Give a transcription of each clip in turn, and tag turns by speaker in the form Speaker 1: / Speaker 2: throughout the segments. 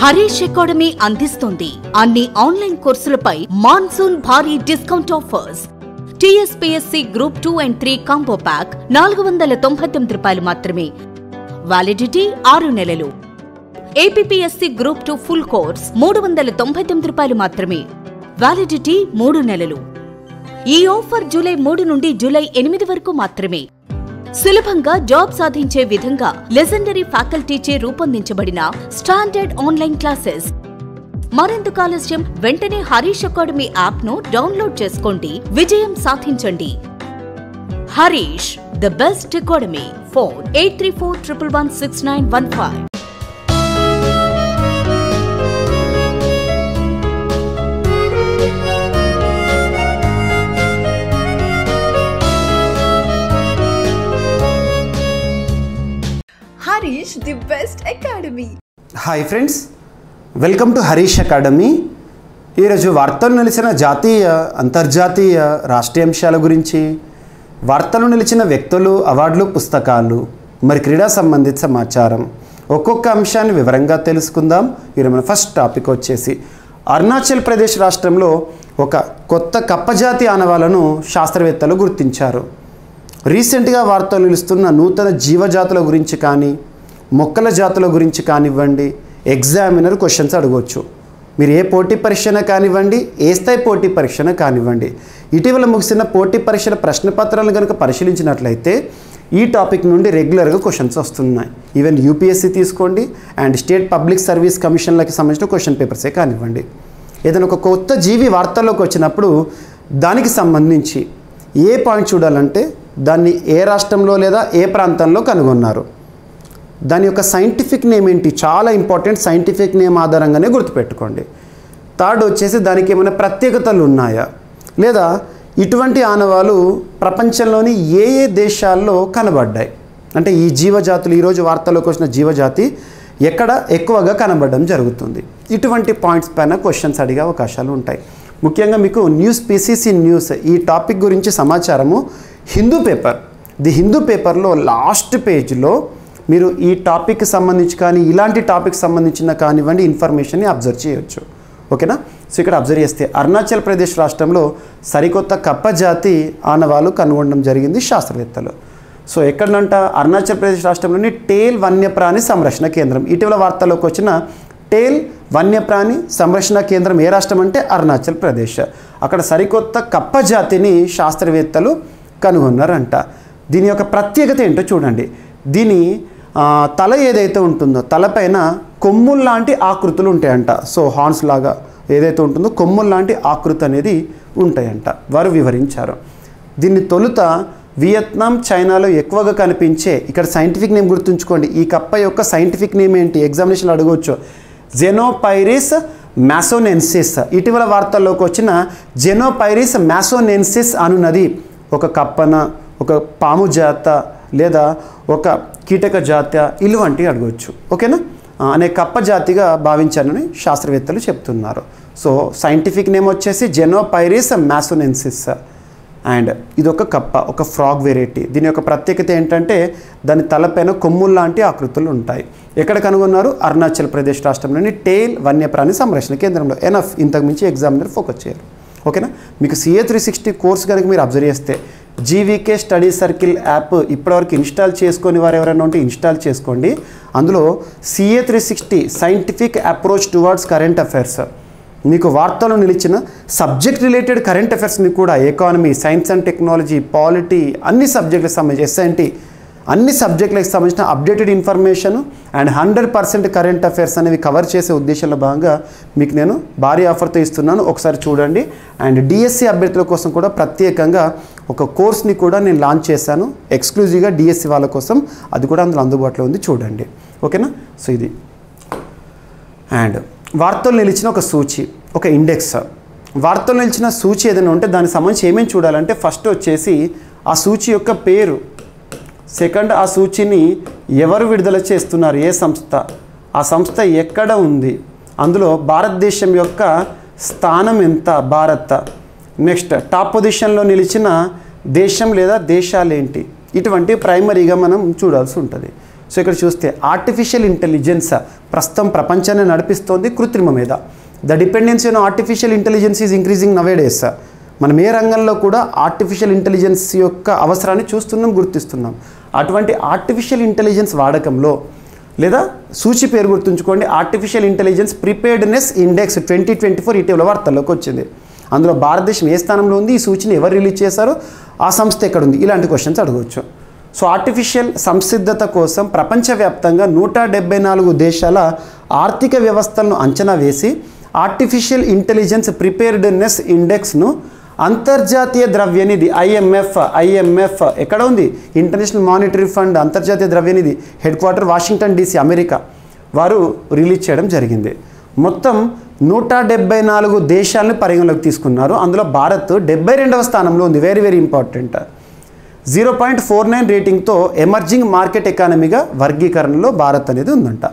Speaker 1: Harish academy అందిస్తుంది అన్ని online కోర్సులపై monsoon భారీ discount offers. TSPSC group 2 and 3 combo pack 499 రూపాయలు మాత్రమే. వ్యాలిడిటీ 6 నెలలు. ఏపీపీఎస్సీ గ్రూప్ 2 ఫుల్ కోర్స్ 399 రూపాయలు మాత్రమే. వ్యాలిడిటీ 3 నెలలు. ఈ ఆఫర్ జూలై 3 నుండి జూలై 8 వరకు మాత్రమే. సులభంగా జాబ్ సాధించే విధంగా లెజెండరీ ఫ్యాకల్టీచే రూపొందించబడిన స్టాండర్డ్ ఆన్లైన్ క్లాసెస్. మరెందుకు ఆలస్యం? వెంటనే హరీష్ అకాడమీ యాప్ ను డౌన్లోడ్ చేసుకోండి, విజయం సాధించండి. Harish, the best academy. Phone 8341116915.
Speaker 2: Harish, the best academy.
Speaker 3: Hi friends, welcome to Harish academy. ఈరోజు వార్తలు నిలిచిన జాతీయ, అంతర్జాతీయ, రాష్ట్రీయ అంశాల గురించి, వార్తలు నిలిచిన వ్యక్తులు, అవార్డులు, పుస్తకాలు, మరి క్రీడా సంబంధిత సమాచారం, ఒక్కొక్క అంశాన్ని వివరంగా తెలుసుకుందాం. ఈరోజు మన ఫస్ట్ టాపిక్ వచ్చేసి అరుణాచల్ ప్రదేశ్ రాష్ట్రంలో ఒక కొత్త కప్పజాతి ఆనవాలను శాస్త్రవేత్తలు గుర్తించారు. రీసెంట్గా వార్తలు నిలుస్తున్న నూతన జీవజాతుల గురించి కానీ, మొక్కల జాతుల గురించి కానివ్వండి, ఎగ్జామినర్ క్వశ్చన్స్ అడగవచ్చు. మీరు ఏ పోటీ పరీక్షన కానివ్వండి, ఏ స్థాయి పోటీ పరీక్షన కానివ్వండి, ఇటీవల ముగిసిన పోటీ పరీక్షల ప్రశ్నపత్రాలను కనుక పరిశీలించినట్లయితే ఈ టాపిక్ నుండి రెగ్యులర్గా క్వశ్చన్స్ వస్తున్నాయి. ఈవెన్ యూపీఎస్సీ తీసుకోండి అండ్ స్టేట్ పబ్లిక్ సర్వీస్ కమిషన్లకి సంబంధించిన క్వశ్చన్ పేపర్సే కానివ్వండి. ఏదైనా ఒక కొత్త జీవి వార్తల్లోకి వచ్చినప్పుడు దానికి సంబంధించి ఏ పాయింట్ చూడాలంటే దాన్ని ఏ రాష్ట్రంలో లేదా ఏ ప్రాంతంలో కనుగొన్నారు, దాని యొక్క సైంటిఫిక్ నేమ్ ఏంటి, చాలా ఇంపార్టెంట్. సైంటిఫిక్ నేమ్ ఆధారంగానే గుర్తుపెట్టుకోండి. థర్డ్ వచ్చేసి దానికి ఏమైనా ప్రత్యేకతలు ఉన్నాయా, లేదా ఇటువంటి ఆనవాలు ప్రపంచంలోని ఏ ఏ దేశాల్లో కనబడ్డాయి, అంటే ఈ జీవజాతులు ఈరోజు వార్తల్లోకి వచ్చిన జీవజాతి ఎక్కడ ఎక్కువగా కనబడడం జరుగుతుంది. ఇటువంటి పాయింట్స్ పైన క్వశ్చన్స్ అడిగే అవకాశాలు ఉంటాయి. ముఖ్యంగా మీకు న్యూస్, పీసీసీ న్యూస్ ఈ టాపిక్ గురించి సమాచారము హిందూ పేపర్, ది హిందూ పేపర్లో లాస్ట్ పేజ్లో మీరు ఈ టాపిక్కి సంబంధించి కానీ ఇలాంటి టాపిక్ సంబంధించిన కానివ్వండి ఇన్ఫర్మేషన్ని అబ్జర్వ్ చేయవచ్చు. ఓకేనా? సో ఇక్కడ అబ్జర్వ్ చేస్తే అరుణాచల్ ప్రదేశ్ రాష్ట్రంలో సరికొత్త కప్పజాతి ఆనవాలు కనుగొనడం జరిగింది శాస్త్రవేత్తలు. సో ఎక్కడంట? అరుణాచల్ ప్రదేశ్ రాష్ట్రంలోని టేల్ వన్యప్రాణి సంరక్షణ కేంద్రం. ఇటీవల వార్తల్లోకి వచ్చిన టేల్ వన్యప్రాణి సంరక్షణ కేంద్రం ఏ రాష్ట్రం అంటే అరుణాచల్ ప్రదేశ్. అక్కడ సరికొత్త కప్పజాతిని శాస్త్రవేత్తలు కనుగొన్నారంట. దీని యొక్క ప్రత్యేకత ఏంటో చూడండి. దీని తల ఏదైతే ఉంటుందో తలపైన కొమ్ముల్లాంటి ఆకృతులు ఉంటాయంట. సో హార్న్స్ లాగా ఏదైతే ఉంటుందో కొమ్ముల్లాంటి ఆకృతి అనేది ఉంటాయంట, వారు వివరించారు. దీన్ని తొలుత వియత్నాం, చైనాలో ఎక్కువగా కనిపించే, ఇక్కడ సైంటిఫిక్ నేమ్ గుర్తుంచుకోండి. ఈ కప్ప యొక్క సైంటిఫిక్ నేమ్ ఏంటి ఎగ్జామినేషన్లో అడగవచ్చు. జెనోపైరిస్ మ్యాసోనెన్సిస్. ఇటీవల వార్తల్లోకి వచ్చిన జెనోపైరిస్ మ్యాసోనెన్సిస్ అనున్నది ఒక కప్పన, ఒక పాము జాత, లేదా ఒక కీటక జాతి, ఇలాంటివి అడగవచ్చు. ఓకేనా? అనే కప్ప జాతిగా భావించారని శాస్త్రవేత్తలు చెప్తున్నారు. సో సైంటిఫిక్ నేమ్ వచ్చేసి జెనోపైరిస్ మ్యాసోనెన్సిస్. అండ్ ఇది ఒక కప్ప, ఒక ఫ్రాగ్ వెరైటీ. దీని యొక్క ప్రత్యేకత ఏంటంటే దాని తలపైన కొమ్ముల్లాంటి ఆకృతులు ఉంటాయి. ఎక్కడ కనుగొన్నారు? అరుణాచల్ ప్రదేశ్ రాష్ట్రంలోని టేల్ వన్యప్రాణి సంరక్షణ కేంద్రంలో. ఎనఫ్, ఇంతకుమించి ఎగ్జామినర్ ఫోకస్ చేయరు. ఓకేనా? మీకు CA 360 కోర్స్ కనుక మీరు అబ్జర్వ్ చేస్తే జీవీకే స్టడీ సర్కిల్ యాప్ ఇప్పటివరకు ఇన్స్టాల్ చేసుకొని వారు ఎవరైనా ఉంటే ఇన్స్టాల్ చేసుకోండి. అందులో CA 360 scientific approach towards current affairs, మీకు వార్తలు నిలిచిన సబ్జెక్ట్ రిలేటెడ్ కరెంట్ అఫైర్స్ని కూడా economy, science and technology, polity, అన్ని సబ్జెక్టులకు సంబంధించి, SNT అన్ని సబ్జెక్టులకు సంబంధించిన updated information and 100% current affairs అనేవి కవర్ చేసే ఉద్దేశంలో భాగంగా మీకు నేను భారీ ఆఫర్తో ఇస్తున్నాను. ఒకసారి చూడండి. అండ్ డిఎస్సి అభ్యర్థుల కోసం కూడా ప్రత్యేకంగా ఒక కోర్స్ని కూడా నేను లాంచ్ చేశాను ఎక్స్క్లూజివ్గా డిఎస్సి వాళ్ళ కోసం. అది కూడా అందులో అందుబాటులో ఉంది, చూడండి. ఓకేనా? సో ఇది అండ్ వార్తలు నిలిచిన ఒక సూచి, ఒక ఇండెక్స్. వార్తలు నిలిచిన సూచి ఏదైనా ఉంటే దానికి సంబంధించి ఏమేమి చూడాలంటే ఫస్ట్ వచ్చేసి ఆ సూచి యొక్క పేరు, సెకండ్ ఆ సూచిని ఎవరు విడుదల చేస్తున్నారు, ఏ సంస్థ, ఆ సంస్థ ఎక్కడ ఉంది, అందులో భారతదేశం యొక్క స్థానం ఎంత, భారత్, నెక్స్ట్ టాప్ పొజిషన్లో నిలిచిన దేశం లేదా దేశాలేంటి, ఇటువంటి ప్రైమరీగా మనం చూడాల్సి ఉంటుంది. సో ఇక్కడ చూస్తే ఆర్టిఫిషియల్ ఇంటెలిజెన్స్ ప్రస్తుతం ప్రపంచాన్ని నడిపిస్తోంది కృత్రిమ మీద. The dependency on artificial intelligence is increasing nowadays. మనం ఏ రంగంలో కూడా ఆర్టిఫిషియల్ ఇంటెలిజెన్స్ యొక్క అవసరాన్ని చూస్తున్నాం, గుర్తిస్తున్నాం. అటువంటి ఆర్టిఫిషియల్ ఇంటెలిజెన్స్ వాడకంలో లేదా సూచి పేరు గుర్తుంచుకోండి, ఆర్టిఫిషియల్ ఇంటెలిజెన్స్ ప్రిపేర్డ్నెస్ ఇండెక్స్ 2024 ఇటీవల వార్తల్లోకి వచ్చింది. అందులో భారతదేశం ఏ స్థానంలో ఉంది, ఈ సూచిని ఎవరు రిలీజ్ చేశారో, ఆ సంస్థ ఎక్కడుంది, ఇలాంటి క్వశ్చన్స్ అడగవచ్చు. సో ఆర్టిఫిషియల్ సంసిద్ధత కోసం ప్రపంచవ్యాప్తంగా 174 దేశాల ఆర్థిక వ్యవస్థలను అంచనా వేసి ఆర్టిఫిషియల్ ఇంటెలిజెన్స్ ప్రిపేర్డ్నెస్ ఇండెక్స్ను అంతర్జాతీయ ద్రవ్యనిధి ఐఎంఎఫ్ ఎక్కడ ఉంది, ఇంటర్నేషనల్ మానిటరీ ఫండ్ అంతర్జాతీయ ద్రవ్యనిధి head quarter Washington DC America, వారు రిలీజ్ చేయడం జరిగింది. మొత్తం 174 దేశాలను పరిగణలోకి తీసుకున్నారు. అందులో భారత్ 72వ స్థానంలో ఉంది. Very very important. 0.49 రేటింగ్తో ఎమర్జింగ్ మార్కెట్ ఎకానమీగా వర్గీకరణలో భారత్ అనేది ఉందంట.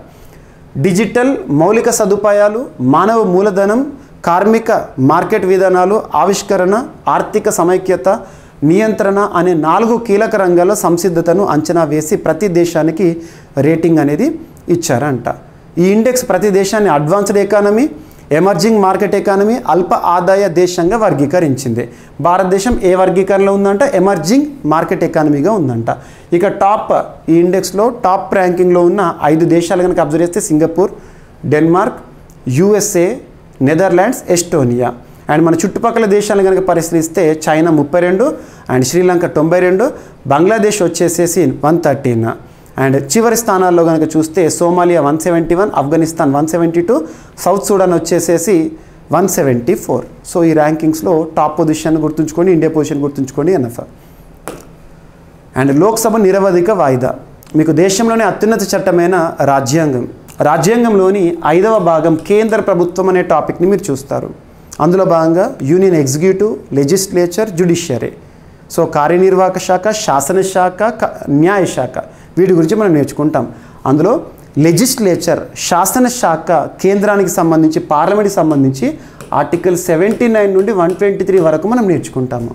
Speaker 3: డిజిటల్ మౌలిక సదుపాయాలు, మానవ మూలధనం, కార్మిక మార్కెట్ విధానాలు, ఆవిష్కరణ, ఆర్థిక సమైక్యత, నియంత్రణ అనే 4 కీలక రంగాల్లో సంసిద్ధతను అంచనా వేసి ప్రతి దేశానికి రేటింగ్ అనేది ఇచ్చారంట. ఈ ఇండెక్స్ ప్రతి దేశాన్ని advanced economy, emerging market economy, అల్ప ఆదాయ దేశంగా వర్గీకరించింది. భారతదేశం ఏ వర్గీకరణలో ఉందంట, ఎమర్జింగ్ మార్కెట్ ఎకానమీగా ఉందంట. ఇక ఈ ఇండెక్స్లో టాప్ ర్యాంకింగ్లో ఉన్న 5 దేశాలు కనుక అబ్జర్వ్ చేస్తే Singapore, Denmark, USA, Netherlands, Estonia. And మన చుట్టుపక్కల దేశాలను కనుక పరిశీలిస్తే చైనా 32 అండ్ శ్రీలంక 92, బంగ్లాదేశ్ వచ్చేసేసి 113. అండ్ చివరి స్థానాల్లో కనుక చూస్తే సోమాలియా 171, ఆఫ్ఘనిస్తాన్ 172, సౌత్ సూడాన్ వచ్చేసేసి 174. సో ఈ ర్యాంకింగ్స్లో టాప్ పొజిషన్ గుర్తుంచుకోండి, ఇండియా పొజిషన్ గుర్తుంచుకోండి ఎన్ఎఫ్. అండ్ లోక్సభ నిరవధిక వాయిదా. మీకు దేశంలోనే అత్యున్నత చట్టమైన రాజ్యాంగంలోని 5వ భాగం కేంద్ర ప్రభుత్వం అనే టాపిక్ని మీరు చూస్తారు. అందులో భాగంగా union executive, legislature, judiciary. So కార్యనిర్వాహక శాఖ, శాసనశాఖ, న్యాయశాఖ, వీటి గురించి మనం నేర్చుకుంటాం. అందులో లెజిస్లేచర్ శాసనశాఖ కేంద్రానికి సంబంధించి, పార్లమెంట్కి సంబంధించి ఆర్టికల్ 79 నుండి 123 వరకు మనం నేర్చుకుంటాము.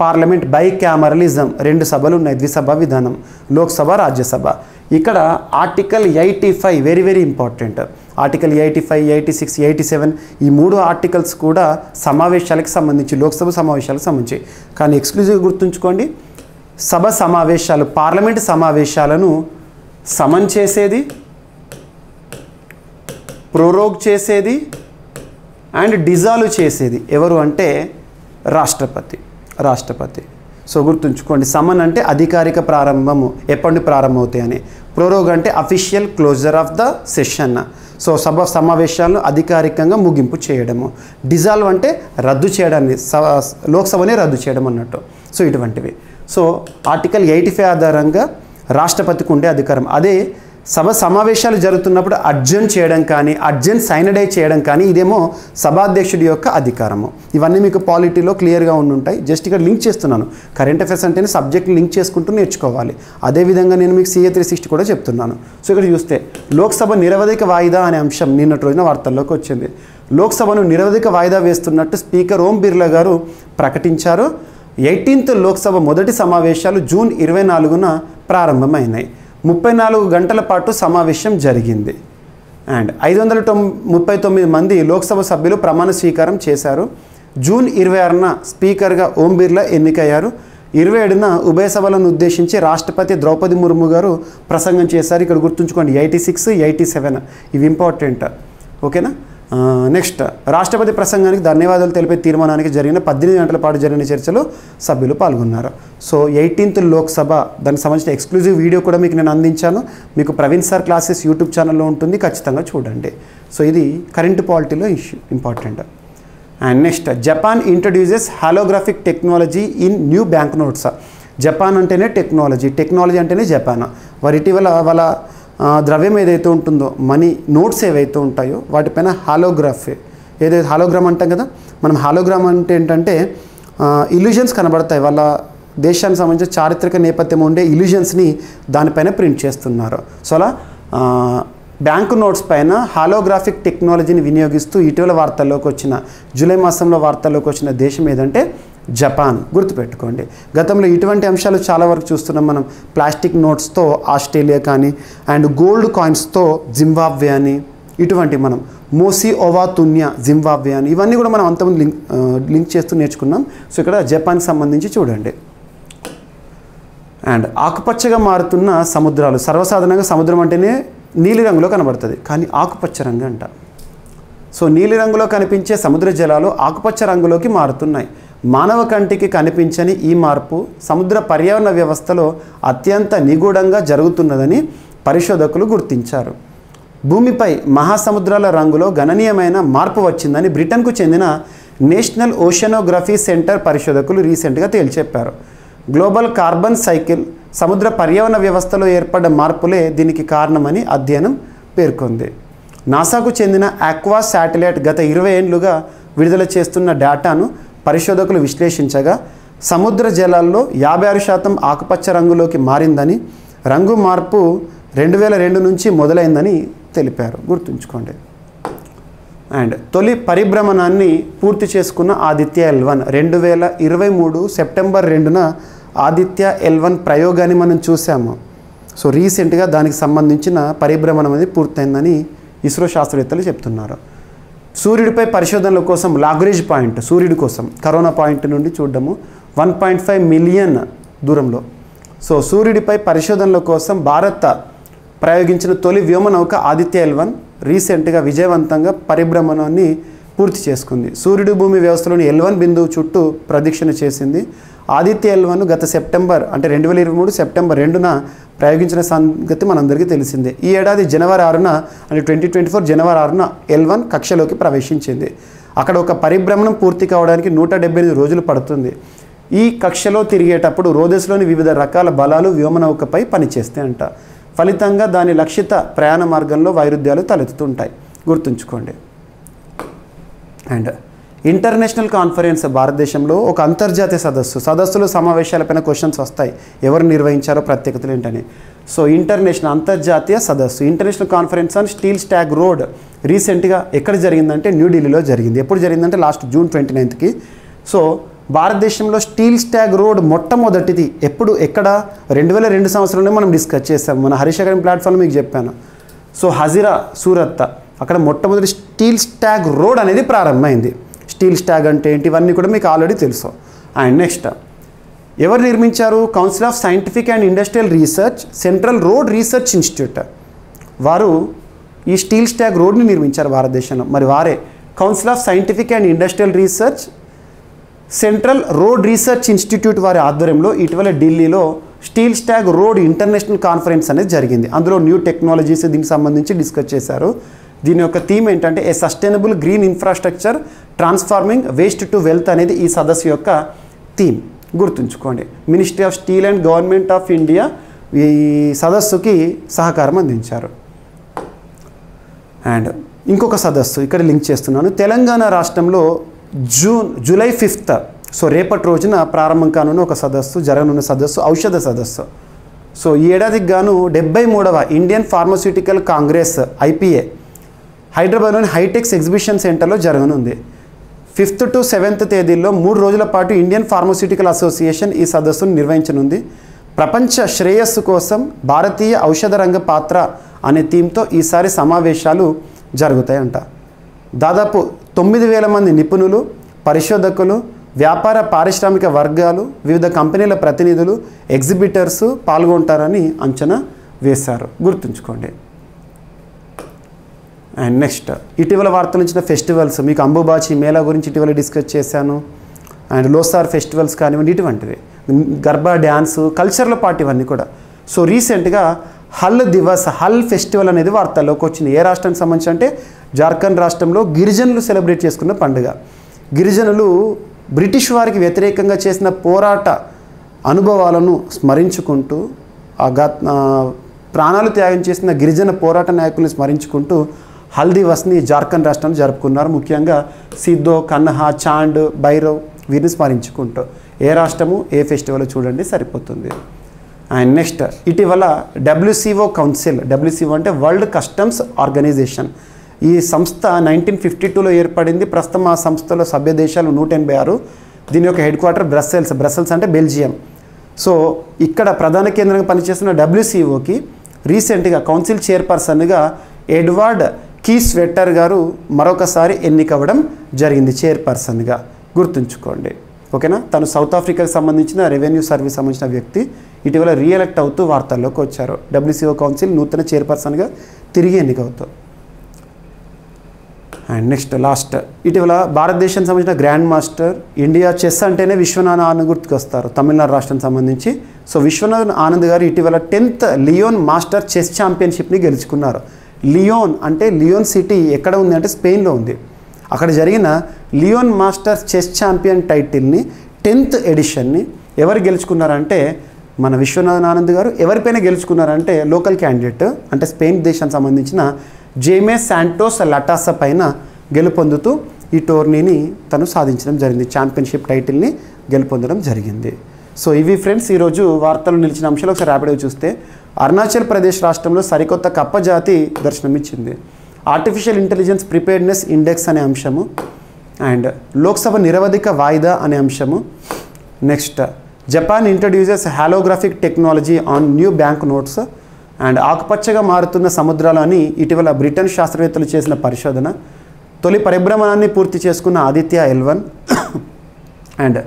Speaker 3: పార్లమెంట్ బైక్యామరలిజం, 2 సభలు ఉన్నాయి, ద్విసభ విధానం, లోక్సభ, రాజ్యసభ. ఇక్కడ article 85 very very important. Article 85, 86, 87 ఈ 3 ఆర్టికల్స్ కూడా సమావేశాలకు సంబంధించి, లోక్సభ సమావేశాలకు సంబంధించి. కానీ ఎక్స్క్లూజివ్గా గుర్తుంచుకోండి, సభ సమావేశాలు, పార్లమెంట్ సమావేశాలను సమన్ చేసేది, ప్రోరోగ్ చేసేది అండ్ డిజాల్వ్ చేసేది ఎవరు అంటే రాష్ట్రపతి. సో గుర్తుంచుకోండి, సమన్ అంటే అధికారిక ప్రారంభము, ఎప్పటి ప్రారంభమవుతాయి అని. ప్రోరోగ్ అంటే official closure of the session. So సభ సమావేశాలను అధికారికంగా ముగింపు చేయడము. డిజాల్వ్ అంటే రద్దు చేయడాన్ని, లోక్సభనే రద్దు చేయడం అన్నట్టు. సో ఇటువంటివి. సో ఆర్టికల్ 85 ఆధారంగా రాష్ట్రపతికి ఉండే అధికారం. అదే సభ సమావేశాలు జరుగుతున్నప్పుడు అడ్జర్న్ చేయడం కానీ, అడ్జర్న్ సైనడైజ్ చేయడం కానీ, ఇదేమో సభాధ్యక్షుడి యొక్క అధికారము. ఇవన్నీ మీకు పాలిటీలో క్లియర్గా ఉండుంటాయి. జస్ట్ ఇక్కడ లింక్ చేస్తున్నాను. కరెంట్ అఫైర్స్ అంటేనే సబ్జెక్ట్ని లింక్ చేసుకుంటూ నేర్చుకోవాలి. అదేవిధంగా నేను మీకు CA 360 కూడా చెప్తున్నాను. సో ఇక్కడ చూస్తే లోక్సభ నిరవధిక వాయిదా అనే అంశం నిన్నటి రోజున వార్తల్లోకి వచ్చింది. లోక్సభను నిరవధిక వాయిదా వేస్తున్నట్టు స్పీకర్ ఓం బిర్లా గారు ప్రకటించారు. 18th లోక్సభ మొదటి సమావేశాలు జూన్ 24న ప్రారంభమైనాయి. 34 గంటల పాటు సమావేశం జరిగింది. అండ్ 539 మంది లోక్సభ సభ్యులు ప్రమాణ స్వీకారం చేశారు. జూన్ 26న స్పీకర్గా ఓం బిర్లా ఎన్నికయ్యారు. 27న ఉభయ సభలను ఉద్దేశించి రాష్ట్రపతి ద్రౌపది ముర్ము గారు ప్రసంగం చేశారు. ఇక్కడ గుర్తుంచుకోండి 86, 87 ఇవి ఇంపార్టెంట్. ఓకేనా. నెక్స్ట్, రాష్ట్రపతి ప్రసంగానికి ధన్యవాదాలు తెలిపే తీర్మానానికి జరిగిన 18 గంటల పాటు జరిగిన చర్చలో సభ్యులు పాల్గొన్నారు. సో 18th లోక్సభ, దానికి సంబంధించిన ఎక్స్క్లూజివ్ వీడియో కూడా మీకు నేను అందించాను. మీకు ప్రవీణ్ సార్ క్లాసెస్ యూట్యూబ్ ఛానల్లో ఉంటుంది, ఖచ్చితంగా చూడండి. సో ఇది కరెంట్ పాలిటీలో issue important. And next, Japan introduces holographic technology in new bank notes. Japan అంటేనే టెక్నాలజీ అంటేనే జపాన్. వారి ఇటీవల వాళ్ళ ద్రవ్యం ఏదైతే ఉంటుందో, మనీ నోట్స్ ఏవైతే ఉంటాయో వాటిపైన హాలోగ్రాఫీ, ఏదైతే హాలోగ్రామ్ అంటాం కదా మనం, హాలోగ్రామ్ అంటే ఏంటంటే ఇల్యూజన్స్ కనబడతాయి. వాళ్ళ దేశానికి సంబంధించిన చారిత్రక నేపథ్యం ఉండే ఇల్యూజన్స్ని దానిపైన ప్రింట్ చేస్తున్నారు. సో అలా బ్యాంకు నోట్స్ పైన హాలోగ్రాఫిక్ టెక్నాలజీని వినియోగిస్తూ ఇటీవల వార్తల్లోకి వచ్చిన, జూలై మాసంలో వార్తల్లోకి వచ్చిన దేశం ఏదంటే జపాన్. గుర్తుపెట్టుకోండి. గతంలో ఇటువంటి అంశాలు చాలా వరకు చూస్తున్నాం మనం. ప్లాస్టిక్ నోట్స్తో ఆస్ట్రేలియా కానీ, అండ్ గోల్డ్ కాయిన్స్తో జింబాబ్వే అని, ఇటువంటి మనం మోసి ఓవా తున్యా జింబాబ్వే అని, ఇవన్నీ కూడా మనం అంతకుముందు లింక్ చేస్తూ నేర్చుకున్నాం. సో ఇక్కడ జపాన్కి సంబంధించి చూడండి. అండ్ ఆకుపచ్చగా మారుతున్న సముద్రాలు. సర్వసాధారణంగా సముద్రం అంటేనే నీలిరంగులో కనబడుతుంది, కానీ ఆకుపచ్చ రంగు అంట. సో నీలిరంగులో కనిపించే సముద్ర జలాలు ఆకుపచ్చ రంగులోకి మారుతున్నాయి. మానవ కంటికి కనిపించని ఈ మార్పు సముద్ర పర్యావరణ వ్యవస్థలో అత్యంత నిగూఢంగా జరుగుతున్నదని పరిశోధకులు గుర్తించారు. భూమిపై మహాసముద్రాల రంగులో గణనీయమైన మార్పు వచ్చిందని బ్రిటన్కు చెందిన నేషనల్ ఓషనోగ్రఫీ సెంటర్ పరిశోధకులు రీసెంట్గా తేల్చెప్పారు. గ్లోబల్ కార్బన్ సైకిల్, సముద్ర పర్యావరణ వ్యవస్థలో ఏర్పడ్డ మార్పులే దీనికి కారణమని అధ్యయనం పేర్కొంది. నాసాకు చెందిన ఆక్వా శాటిలైట్ గత 20 ఏళ్లుగా విడుదల చేస్తున్న డేటాను పరిశోధకులు విశ్లేషించగా సముద్ర జలాల్లో 56% ఆకుపచ్చ రంగులోకి మారిందని, రంగు మార్పు 2002 నుంచి మొదలైందని తెలిపారు. గుర్తుంచుకోండి. అండ్ తొలి పరిభ్రమణాన్ని పూర్తి చేసుకున్న Aditya L1 2023 September 2న Aditya L1 ప్రయోగాన్ని మనం చూసాము. సో రీసెంట్గా దానికి సంబంధించిన పరిభ్రమణం అనేది పూర్తయిందని ఇస్రో శాస్త్రవేత్తలు చెప్తున్నారు. సూర్యుడిపై పరిశోధనల కోసం లాగ్రేంజ్ పాయింట్, సూర్యుడి కోసం కరోనా పాయింట్ నుండి చూడడము 1.5 మిలియన్ దూరంలో. సో సూర్యుడిపై పరిశోధనల కోసం భారత్ ప్రయోగించిన తొలి వ్యోమనౌక ఆదిత్య L1 రీసెంట్గా విజయవంతంగా పరిభ్రమణాన్ని పూర్తి చేసుకుంది. సూర్యుడి భూమి వ్యవస్థలోని L1 బిందువు చుట్టూ ప్రదక్షిణ చేసింది. ఆదిత్య L1 గత సెప్టెంబర్ అంటే 2023 సెప్టెంబర్ 2న ప్రయోగించిన సంగతి మనందరికీ తెలిసిందే. ఈ ఏడాది జనవరి 6న అంటే 2024 జనవరి 6న L1 కక్షలోకి ప్రవేశించింది. అక్కడ ఒక పరిభ్రమణం పూర్తి కావడానికి 178 రోజులు పడుతుంది. ఈ కక్షలో తిరిగేటప్పుడు రోదస్లోని వివిధ రకాల బలాలు వ్యోమనౌకపై పనిచేస్తాయి అంట. ఫలితంగా దాని లక్షిత ప్రయాణ మార్గంలో వైరుధ్యాలు తలెత్తుతుంటాయి. గుర్తుంచుకోండి. అండ్ ఇంటర్నేషనల్ కాన్ఫరెన్స్ భారతదేశంలో ఒక అంతర్జాతీయ సదస్సులో సమావేశాలపైన క్వశ్చన్స్ వస్తాయి. ఎవరు నిర్వహించారో, ప్రత్యేకతలు ఏంటని. సో ఇంటర్నేషనల్ అంతర్జాతీయ సదస్సు international conference on steel slag road రీసెంట్గా ఎక్కడ జరిగిందంటే న్యూఢిల్లీలో జరిగింది. ఎప్పుడు జరిగిందంటే లాస్ట్ జూన్ 29కి. సో భారతదేశంలో స్టీల్ స్టాగ్ రోడ్ మొట్టమొదటిది ఎక్కడ 2002 సంవత్సరంలో మనం డిస్కస్ చేసాం. మన హరీష్ అకాడమీ ప్లాట్ఫామ్ మీకు చెప్పాను. సో హజిరా సూరత్ అక్కడ మొట్టమొదటి స్టీల్ స్టాగ్ రోడ్ అనేది ప్రారంభమైంది. స్టీల్ స్టాగ్ అంటే ఏంటి ఇవన్నీ కూడా మీకు ఆల్రెడీ తెలుసు. అండ్ నెక్స్ట్ ఎవరు నిర్మించారు? Council of scientific and industrial research, central road research institute వారు ఈ స్టీల్ స్టాగ్ రోడ్ని నిర్మించారు భారతదేశంలో. మరి వారే council of scientific and industrial research, central road research institute వారి ఆధ్వర్యంలో ఇటీవల ఢిల్లీలో steel slag road international conference అనేది జరిగింది. అందులో న్యూ టెక్నాలజీస్ దీనికి సంబంధించి డిస్కస్ చేశారు. దీని యొక్క థీమ్ ఏంటంటే ఏ sustainable green infrastructure transforming waste to wealth అనేది ఈ సదస్సు యొక్క థీమ్. గుర్తుంచుకోండి. Ministry of steel and government of India ఈ సదస్సుకి సహకారం అందించారు. అండ్ ఇంకొక సదస్సు ఇక్కడ లింక్ చేస్తున్నాను. తెలంగాణ రాష్ట్రంలో జూలై 5th సో రేపటి రోజున ప్రారంభం కానున్న ఒక సదస్సు, జరగనున్న సదస్సు ఔషధ సదస్సు. సో ఈ ఏడాదికి గాను 73వ ఇండియన్ ఫార్మాస్యూటికల్ కాంగ్రెస్ IPA హైదరాబాద్లోని హైటెక్స్ ఎగ్జిబిషన్ సెంటర్లో జరగనుంది. 5th to 7th తేదీల్లో 3 రోజుల పాటు ఇండియన్ ఫార్మాస్యూటికల్ అసోసియేషన్ ఈ సదస్సును నిర్వహించనుంది. ప్రపంచ శ్రేయస్సు కోసం భారతీయ ఔషధ రంగ పాత్ర అనే థీమ్తో ఈసారి సమావేశాలు జరుగుతాయంట. దాదాపు 9,000 మంది నిపుణులు, పరిశోధకులు, వ్యాపార పారిశ్రామిక వర్గాలు, వివిధ కంపెనీల ప్రతినిధులు, ఎగ్జిబిటర్స్ పాల్గొంటారని అంచనా వేశారు. గుర్తుంచుకోండి. అండ్ నెక్స్ట్ ఇటీవల వార్తలు ఇచ్చిన ఫెస్టివల్స్ మీకు అంబుబాచి మేళా గురించి ఇటీవల డిస్కస్ చేశాను. అండ్ లోసార్ ఫెస్టివల్స్ కానివ్వండి, ఇటువంటివి గర్బా డ్యాన్స్, కల్చర్ల పార్ట్ ఇవన్నీ కూడా. సో రీసెంట్గా హల్ దివస్, హల్ ఫెస్టివల్ అనేది వార్తల్లోకి వచ్చింది. ఏ రాష్ట్రానికి సంబంధించి అంటే జార్ఖండ్ రాష్ట్రంలో గిరిజనులు సెలబ్రేట్ చేసుకున్న పండుగ. గిరిజనులు బ్రిటిష్ వారికి వ్యతిరేకంగా చేసిన పోరాట అనుభవాలను స్మరించుకుంటూ ప్రాణాలు త్యాగం చేసిన గిరిజన పోరాట నాయకులను స్మరించుకుంటూ హల్ దివస్ని జార్ఖండ్ రాష్ట్రంలో జరుపుకున్నారు. ముఖ్యంగా సిద్ధో, కన్హా, చాండ్, భైరవ్ వీరిని స్మరించుకుంటూ. ఏ రాష్ట్రము ఏ ఫెస్టివల్ చూడండి సరిపోతుంది. అండ్ నెక్స్ట్ ఇటీవల WCO కౌన్సిల్, WCO అంటే వరల్డ్ కస్టమ్స్ ఆర్గనైజేషన్, ఈ సంస్థ 1952లో ఏర్పడింది. ప్రస్తుతం ఆ సంస్థలో సభ్య దేశాలు 186. దీని యొక్క హెడ్ క్వార్టర్ బ్రస్సెల్స్ అంటే బెల్జియం. సో ఇక్కడ ప్రధాన కేంద్రంగా పనిచేస్తున్న WCOకి రీసెంట్గా కౌన్సిల్ చైర్పర్సన్గా ఎడ్వర్డ్ కీస్వెట్టర్ గారు మరొకసారి ఎన్నికవ్వడం జరిగింది చైర్పర్సన్గా. గుర్తుంచుకోండి, ఓకేనా. తను సౌత్ ఆఫ్రికాకి సంబంధించిన రెవెన్యూ సర్వీస్ సంబంధించిన వ్యక్తి. ఇటీవల రీఎలెక్ట్ అవుతూ వార్తల్లోకి వచ్చారు. WCO కౌన్సిల్ నూతన చైర్పర్సన్గా తిరిగి ఎన్నికవుతారు. అండ్ నెక్స్ట్ లాస్ట్, ఇటీవల భారతదేశానికి సంబంధించిన గ్రాండ్ మాస్టర్, ఇండియా చెస్ అంటేనే విశ్వనాథ్ ఆనంద్ గుర్తుకొస్తారు, తమిళనాడు రాష్ట్రానికి సంబంధించి. సో విశ్వనాథ్ ఆనంద్ గారు ఇటీవల 10th లియోన్ మాస్టర్ చెస్ ఛాంపియన్షిప్ని గెలుచుకున్నారు. లియోన్ అంటే లియోన్ సిటీ ఎక్కడ ఉంది అంటే స్పెయిన్లో ఉంది. అక్కడ జరిగిన లియోన్ మాస్టర్ చెస్ ఛాంపియన్ టైటిల్ని 10th ఎడిషన్ని ఎవరు గెలుచుకున్నారంటే మన విశ్వనాథ్ ఆనంద్ గారు. ఎవరిపైన గెలుచుకున్నారంటే లోకల్ క్యాండిడేట్ అంటే స్పెయిన్ దేశానికి సంబంధించిన జేమే శాంటోస్ లటాసా పైన గెలుపొందుతూ ఈ టోర్నీని తను సాధించడం జరిగింది. ఛాంపియన్షిప్ టైటిల్ని గెలుపొందడం జరిగింది. సో ఇవి ఫ్రెండ్స్ ఈరోజు వార్తలు నిలిచిన అంశాలు. ఒకసారి ర్యాపిడ్గా చూస్తే అరుణాచల్ ప్రదేశ్ రాష్ట్రంలో సరికొత్త కప్ప జాతి దర్శనమిచ్చింది. ఆర్టిఫిషియల్ ఇంటెలిజెన్స్ ప్రిపేర్డ్నెస్ ఇండెక్స్ అనే అంశము, అండ్ లోక్సభ నిరవధిక వాయిదా అనే అంశము. Next, Japan introduces holographic technology on new bank notes. And ఆకుపచ్చగా మారుతున్న సముద్రాలు అని ఇటీవల బ్రిటన్ శాస్త్రవేత్తలు చేసిన పరిశోధన. తొలి పరిభ్రమణాన్ని పూర్తి చేసుకున్న Aditya L1. And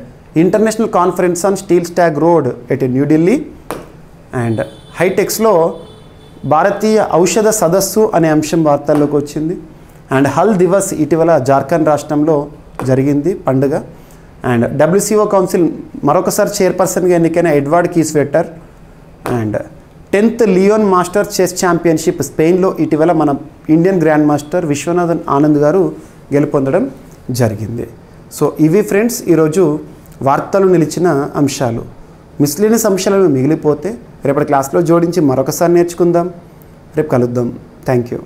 Speaker 3: international conference on steel slag road at New Delhi. And హైటెక్స్లో భారతీయ ఔషధ సదస్సు అనే అంశం వార్తల్లోకి వచ్చింది. అండ్ హల్ దివస్ ఇటీవల జార్ఖండ్ రాష్ట్రంలో జరిగింది పండుగ. అండ్ WCO కౌన్సిల్ మరొకసారి చైర్పర్సన్గా ఎన్నికైన Edward Kieswetter. And 10th Leon master chess championship స్పెయిన్లో ఇటీవల మన Indian grand master Viswanathan Anand గారు గెలుపొందడం జరిగింది. సో ఇవి ఫ్రెండ్స్ ఈరోజు వార్తలు నిలిచిన అంశాలు. మిస్లీనియస్ అంశాలను మిగిలిపోతే రేపటి క్లాస్లో జోడించి మరొకసారి నేర్చుకుందాం. రేపు కలుద్దాం. Thank you.